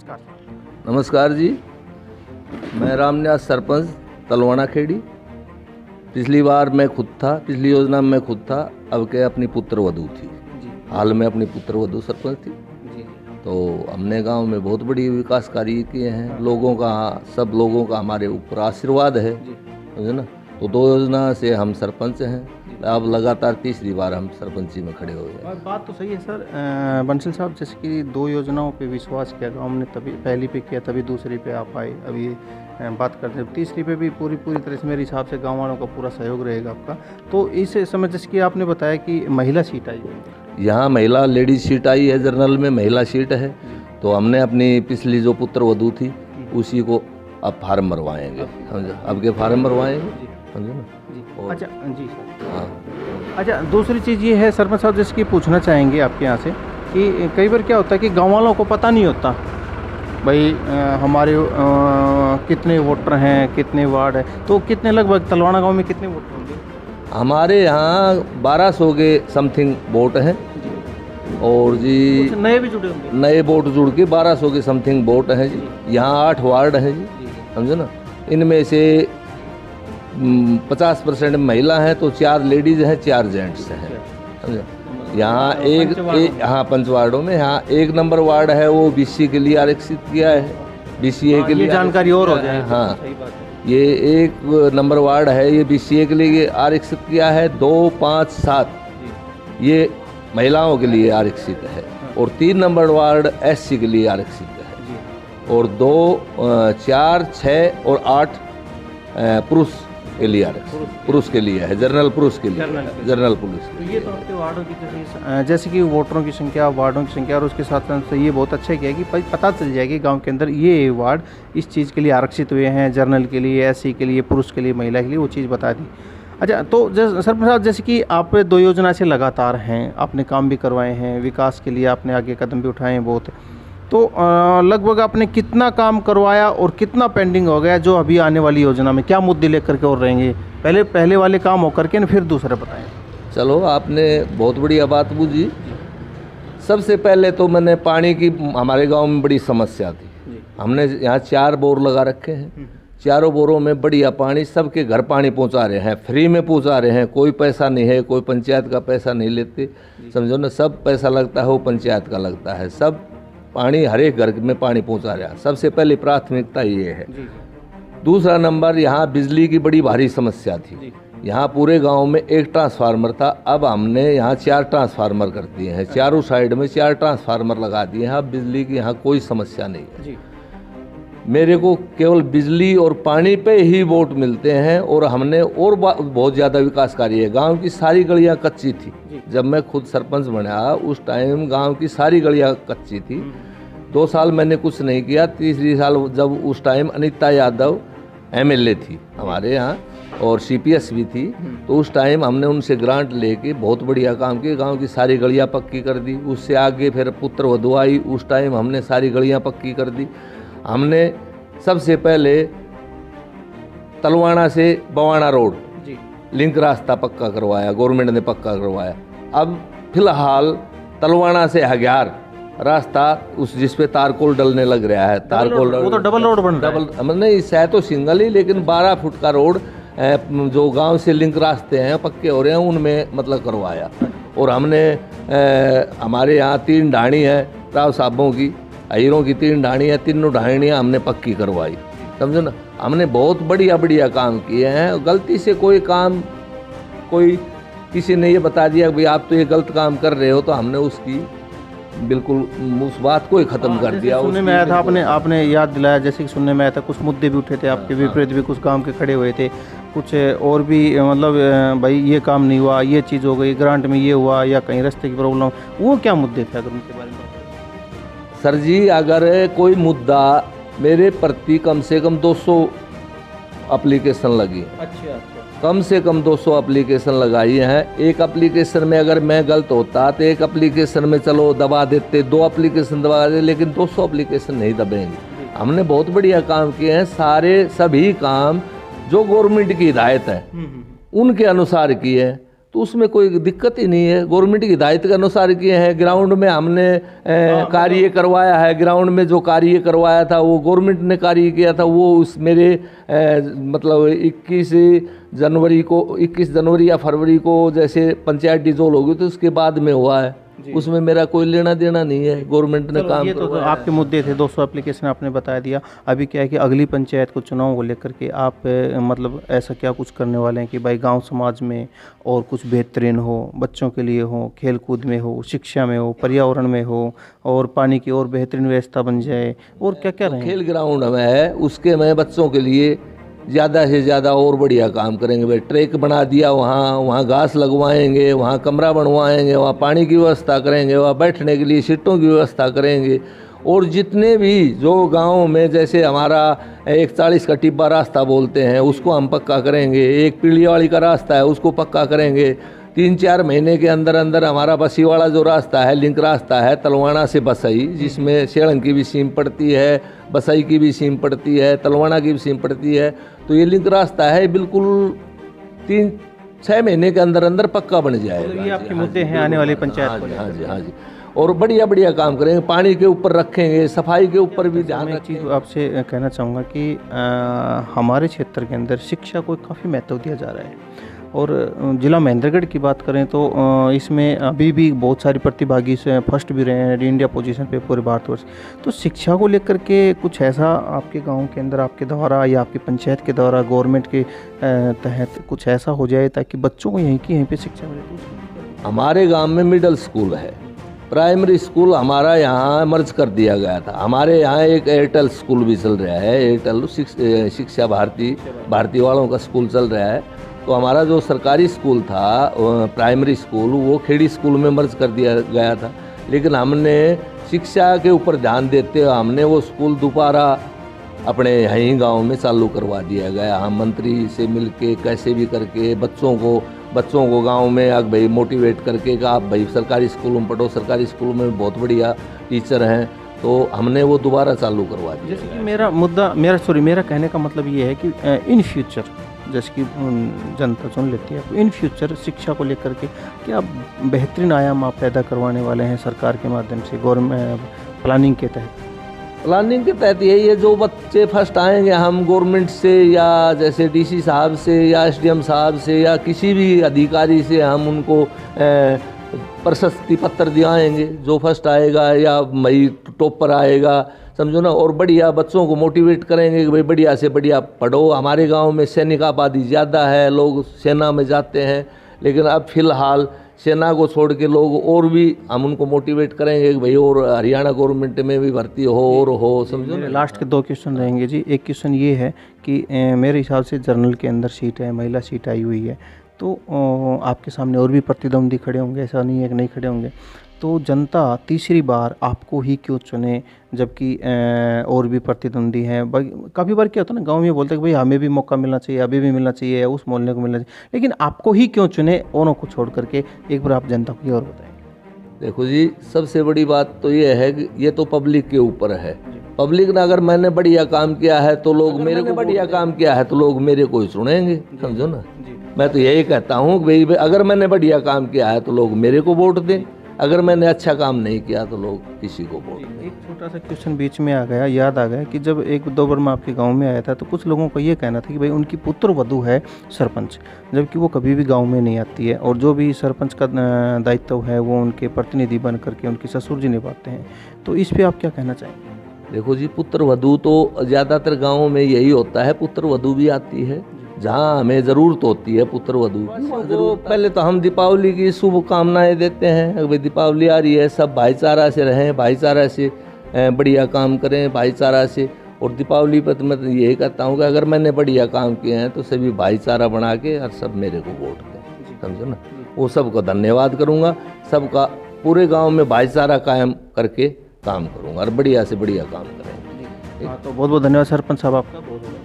नमस्कार। नमस्कार जी, मैं रामन्यास सरपंच तलवाना खेड़ी। पिछली बार मैं खुद था, पिछली योजना में मैं खुद था, अब के अपनी पुत्र वधू थी जी हाल में अपनी पुत्र वधू सरपंच थी। जी तो हमने गांव में बहुत बड़ी विकास कार्य किए हैं। लोगों का, सब लोगों का हमारे ऊपर आशीर्वाद है, जी समझे ना। तो 2 योजना से हम सरपंच हैं। अब लगातार तीसरी बार हम सरपंची में खड़े हो गए। और बात तो सही है सर। बंसल साहब, जैसे कि 2 योजनाओं पे विश्वास किया गांव ने, तभी पहली पे किया, तभी दूसरी पे आप आए। अभी बात करते हैं तीसरी पे भी पूरी तरह से मेरे हिसाब से गांव वालों का पूरा सहयोग रहेगा आपका। तो इस समय जैसे कि आपने बताया कि महिला सीट आई है, यहाँ महिला लेडीज सीट आई है, जनरल में महिला सीट है। तो हमने अपनी पिछली जो पुत्र वधू थी उसी को अब फार्म भरवाएंगे, समझे। अब के फार्म भरवाएंगे, समझे ना। जी और- अच्छा जी सर। हाँ, अच्छा, दूसरी चीज़ ये है सरपंच साहब, जैसे कि पूछना चाहेंगे आपके यहाँ से कि कई बार क्या होता है कि गाँव वालों को पता नहीं होता भाई हमारे कितने वोटर हैं, कितने वार्ड है। तो कितने लगभग तलवाना गांव में कितने वोटर होंगे? हमारे यहाँ 1200 के समथिंग वोट हैं। और जी कुछ नए भी जुड़े होंगे। नए वोट जुड़ के 1200 के समथिंग वोट हैं जी। यहाँ 8 वार्ड हैं जी, समझे ना। इनमें से 50% महिला हैं, तो 4 लेडीज़ हैं, 4 जेंट्स हैं, समझे। यहाँ हाँ 5 वार्डों में यहाँ 1 नंबर वार्ड है, वो बीसी के लिए आरक्षित किया है, बीसीए के लिए। जानकारी और हो जाए। हाँ, सही बात है। ये 1 नंबर वार्ड है, ये बीसीए के लिए आरक्षित किया है। 2, 5, 7 ये महिलाओं के लिए आरक्षित है। और 3 नंबर वार्ड एससी के लिए आरक्षित है। और 2, 4, 6 और 8 पुरुष के लिए आरक्षित, पुरुष के लिए है, जनरल पुरुष के लिए, जनरल पुलिस। तो ये तो आपके वार्डों की जैसे कि वोटरों की संख्या, वार्डों की संख्या, और उसके साथ साथ ये बहुत अच्छा किया कि भाई पता चल जाएगी गांव के अंदर ये वार्ड इस चीज़ के लिए आरक्षित हुए हैं, जनरल के लिए, एससी के लिए, पुरुष के लिए, महिला के लिए, वो चीज़ बता दी। अच्छा, तो सरपंच साहब, जैसे कि आप 2 योजना से लगातार हैं, आपने काम भी करवाए हैं, विकास के लिए आपने आगे कदम भी उठाए हैं बहुत। तो लगभग आपने कितना काम करवाया और कितना पेंडिंग हो गया, जो अभी आने वाली योजना में क्या मुद्दे लेकर के और रहेंगे? पहले वाले काम हो करके फिर दूसरे बताएं। चलो, आपने बहुत बढ़िया बात पूछी। सबसे पहले तो मैंने पानी की, हमारे गांव में बड़ी समस्या थी। हमने यहाँ 4 बोर लगा रखे हैं। चारों बोरों में बढ़िया पानी, सबके घर पानी पहुंचा रहे हैं, फ्री में पहुंचा रहे हैं। कोई पैसा नहीं है, कोई पंचायत का पैसा नहीं लेते, समझो ना। सब पैसा लगता है वो पंचायत का लगता है। सब पानी हर एक घर में पानी पहुंचा रहा है। सबसे पहली प्राथमिकता ये है। दूसरा नंबर, यहाँ बिजली की बड़ी भारी समस्या थी। यहाँ पूरे गांव में 1 ट्रांसफार्मर था, अब हमने यहाँ 4 ट्रांसफार्मर कर दिए हैं। चारों साइड में 4 ट्रांसफार्मर लगा दिए हैं। अब बिजली की यहाँ कोई समस्या नहीं है। मेरे को केवल बिजली और पानी पे ही वोट मिलते हैं। और हमने और बहुत ज़्यादा विकास कार्य है। गांव की सारी गलियां कच्ची थी। जब मैं खुद सरपंच बना उस टाइम गांव की सारी गलियां कच्ची थी। 2 साल मैंने कुछ नहीं किया। तीसरी साल जब उस टाइम अनीता यादव एमएलए थी हमारे यहाँ, और सीपीएस भी थी, तो उस टाइम हमने उनसे ग्रांट लेके बहुत बढ़िया काम किए। गांव की सारी गलियां पक्की कर दी। उससे आगे फिर पुत्र वधू आई, उस टाइम हमने सारी गलियां पक्की कर दी। हमने सबसे पहले तलवाना से बवाना रोड लिंक रास्ता पक्का करवाया, गवर्नमेंट ने पक्का करवाया। अब फिलहाल तलवाना से हग्यार रास्ता, उस जिस पे तारकोल डलने लग रहा है, तारकोल, वो तो डबल रोड बन रहा है। डबल नहीं, है तो सिंगल ही, लेकिन 12 फुट का रोड जो गांव से लिंक रास्ते हैं पक्के हो रहे हैं, उनमें मतलब करवाया। और हमने हमारे यहाँ 3 ढाणी है राव साहबों की, अहीरों की 3 ढाणी है। 3 ढाणियाँ हमने पक्की करवाई, समझो ना। हमने बहुत बढ़िया काम किए हैं। गलती से कोई काम, कोई किसी ने ये बता दिया कि आप तो ये गलत काम कर रहे हो, तो हमने उसकी बिल्कुल उस बात को ही ख़त्म कर दिया। सुनने में आया था, आपने याद दिलाया, जैसे कि सुनने में आया था कुछ मुद्दे भी उठे थे आपके विपरीत भी, कुछ काम के खड़े हुए थे, कुछ और भी, मतलब भाई ये काम नहीं हुआ, ये चीज़ हो गई, ग्रांट में ये हुआ, या कहीं रास्ते की प्रॉब्लम, वो क्या मुद्दे थे अगर उनके बारे में? सर जी, अगर कोई मुद्दा, मेरे प्रति कम से कम 200 एप्लीकेशन लगी। अच्छा। कम से कम 200 एप्लीकेशन लगाई हैं। एक एप्लीकेशन में अगर मैं गलत होता तो एक एप्लीकेशन में चलो दबा देते, 2 एप्लीकेशन दबा देते, लेकिन 200 एप्लीकेशन नहीं दबेंगे। हमने बहुत बढ़िया काम किए हैं। सभी काम जो गवर्नमेंट की हिदायत है उनके अनुसार किए हैं। तो उसमें कोई दिक्कत ही नहीं है। गवर्नमेंट की हिदायत के अनुसार किए हैं। ग्राउंड में हमने कार्य करवाया है, ग्राउंड में जो कार्य करवाया था वो गवर्नमेंट ने कार्य किया था। वो उस मेरे मतलब 21 जनवरी या फरवरी को जैसे पंचायत डिसॉल्व हो गई तो उसके बाद में हुआ है, उसमें मेरा कोई लेना देना नहीं है। गवर्नमेंट ने काम ये तो आपके मुद्दे थे, 200 एप्लीकेशन आपने बता दिया। अभी क्या है कि अगली पंचायत को चुनाव को लेकर के आप मतलब ऐसा क्या कुछ करने वाले हैं कि भाई गांव समाज में और कुछ बेहतरीन हो, बच्चों के लिए हो, खेल कूद में हो, शिक्षा में हो, पर्यावरण में हो, और पानी की और बेहतरीन व्यवस्था बन जाए, और क्या क्या रहेंगे? खेल ग्राउंड में है, उसके में बच्चों के लिए ज़्यादा से ज़्यादा और बढ़िया काम करेंगे भाई। ट्रैक बना दिया, वहाँ घास लगवाएंगे, वहाँ कमरा बनवाएंगे, वहाँ पानी की व्यवस्था करेंगे, वहाँ बैठने के लिए सीटों की व्यवस्था करेंगे। और जितने भी जो गांव में जैसे हमारा 41 का टिब्बा रास्ता बोलते हैं उसको हम पक्का करेंगे, एक पीढ़ीवाड़ी का रास्ता है उसको पक्का करेंगे। 3-4 महीने के अंदर अंदर हमारा बसीवाड़ा जो रास्ता है, लिंक रास्ता है तलवाड़ा से बसई, जिसमें सेड़ंग की भी सीम पड़ती है, बसई की भी सीम पड़ती है, तलवाड़ा की भी सीम पड़ती है, तो ये लिंक रास्ता है बिल्कुल 3-6 महीने के अंदर अंदर पक्का बन जाएगा। तो ये आपके मुद्दे हैं आने वाली पंचायत को? हाँ जी, हाँ जी। और बढ़िया बढ़िया काम करेंगे, पानी के ऊपर रखेंगे, सफाई के ऊपर भी ध्यान मैं एक चीज़ आपसे कहना चाहूँगा कि हमारे क्षेत्र के अंदर शिक्षा को काफ़ी महत्व दिया जा रहा है। और जिला महेंद्रगढ़ की बात करें तो इसमें अभी भी बहुत सारे प्रतिभागी से फर्स्ट भी रहे हैं इंडिया पोजीशन पे पूरे भारतवर्ष। तो शिक्षा को लेकर के कुछ ऐसा आपके गांव के अंदर आपके द्वारा या आपकी पंचायत के द्वारा गवर्नमेंट के तहत कुछ ऐसा हो जाए ताकि बच्चों को यहीं पे शिक्षा मिले? हमारे गांव में मिडिल स्कूल है, प्राइमरी स्कूल हमारा यहाँ मर्ज कर दिया गया था। हमारे यहाँ एक एयरटेल स्कूल भी चल रहा है, एयरटेल शिक्षा भारती वालों का स्कूल चल रहा है। तो हमारा जो सरकारी स्कूल था प्राइमरी स्कूल वो खेड़ी स्कूल में मर्ज कर दिया गया था, लेकिन हमने शिक्षा के ऊपर ध्यान देते हुए हमने वो स्कूल दोबारा अपने यहीं गांव में चालू करवा दिया गया। हम मंत्री से मिलके कैसे भी करके बच्चों को गांव में अब भाई मोटिवेट करके कि आप भाई सरकारी स्कूलों में पढ़ो, सरकारी स्कूलों में बहुत बढ़िया टीचर हैं, तो हमने वो दोबारा चालू करवा दिया। जैसे कि मेरा कहने का मतलब ये है कि इन फ्यूचर जैसे कि जनता चुन लेती है, इन फ्यूचर शिक्षा को लेकर के क्या बेहतरीन आयाम आप पैदा करवाने वाले हैं सरकार के माध्यम से, गवर्नमेंट प्लानिंग के तहत? प्लानिंग के तहत यही है, जो बच्चे फर्स्ट आएंगे हम गवर्नमेंट से या जैसे डीसी साहब से या एसडीएम साहब से या किसी भी अधिकारी से हम उनको प्रशस्ति पत्र दिलाएंगे। जो फर्स्ट आएगा या मई टॉपर आएगा, समझो ना, और बढ़िया बच्चों को मोटिवेट करेंगे कि भाई बढ़िया से बढ़िया पढ़ो। हमारे गांव में सैनिक आबादी ज़्यादा है, लोग सेना में जाते हैं, लेकिन अब फिलहाल सेना को छोड़ के लोग और भी हम उनको मोटिवेट करेंगे कि भाई और हरियाणा गवर्नमेंट में भी भर्ती हो, समझो ना। लास्ट के 2 क्वेश्चन रहेंगे जी। एक क्वेश्चन ये है कि मेरे हिसाब से जनरल के अंदर सीट है, महिला सीट आई हुई है, तो आपके सामने और भी प्रतिद्वंदी खड़े होंगे, ऐसा नहीं है कि नहीं खड़े होंगे, तो जनता तीसरी बार आपको ही क्यों चुने जबकि और भी प्रतिद्वंदी हैं? काफ़ी बार क्या होता है ना, गांव में बोलते हैं कि भाई हमें भी मौका मिलना चाहिए, अभी भी मिलना चाहिए, उस मोहल्ले को मिलना चाहिए, लेकिन आपको ही क्यों चुने औरों को छोड़ करके? एक बार आप जनता को ये और बताएं। देखो जी, सबसे बड़ी बात तो ये है कि ये तो पब्लिक के ऊपर है। पब्लिक ने अगर मैंने बढ़िया काम किया है तो लोग मेरे को बढ़िया काम किया है तो लोग मेरे को ही सुनेंगे, समझो ना। मैं तो यही कहता हूँ कि भाई अगर मैंने बढ़िया काम किया है तो लोग मेरे को वोट दें, अगर मैंने अच्छा काम नहीं किया तो लोग किसी को वोट दें। एक छोटा सा क्वेश्चन बीच में आ गया, याद आ गया कि जब 1-2 बार मैं आपके गांव में आया था तो कुछ लोगों का ये कहना था कि भाई उनकी पुत्र वधू है सरपंच, जबकि वो कभी भी गांव में नहीं आती है, और जो भी सरपंच का दायित्व है वो उनके प्रतिनिधि बन करके उनके ससुर जी निभाते हैं। तो इस पर आप क्या कहना चाहेंगे? देखो जी, पुत्र वधू तो ज़्यादातर गाँव में यही होता है, पुत्र वधू भी आती है जहाँ हमें ज़रूरत होती है पुत्र वधू की। तो पहले तो हम दीपावली की शुभकामनाएं देते हैं, भाई दीपावली आ रही है, सब भाईचारा से रहें, भाईचारा से बढ़िया काम करें, भाईचारा से। और दीपावली पर तो मैं तो यही कहता हूँ कि अगर मैंने बढ़िया काम किए हैं तो सभी भाईचारा बना के और सब मेरे को वोट दें, समझो ना। वो सबको धन्यवाद करूँगा, सबका पूरे गाँव में भाईचारा कायम करके काम करूँगा और बढ़िया से बढ़िया काम करेंगे। तो बहुत बहुत धन्यवाद सरपंच साहब आपका। बहुत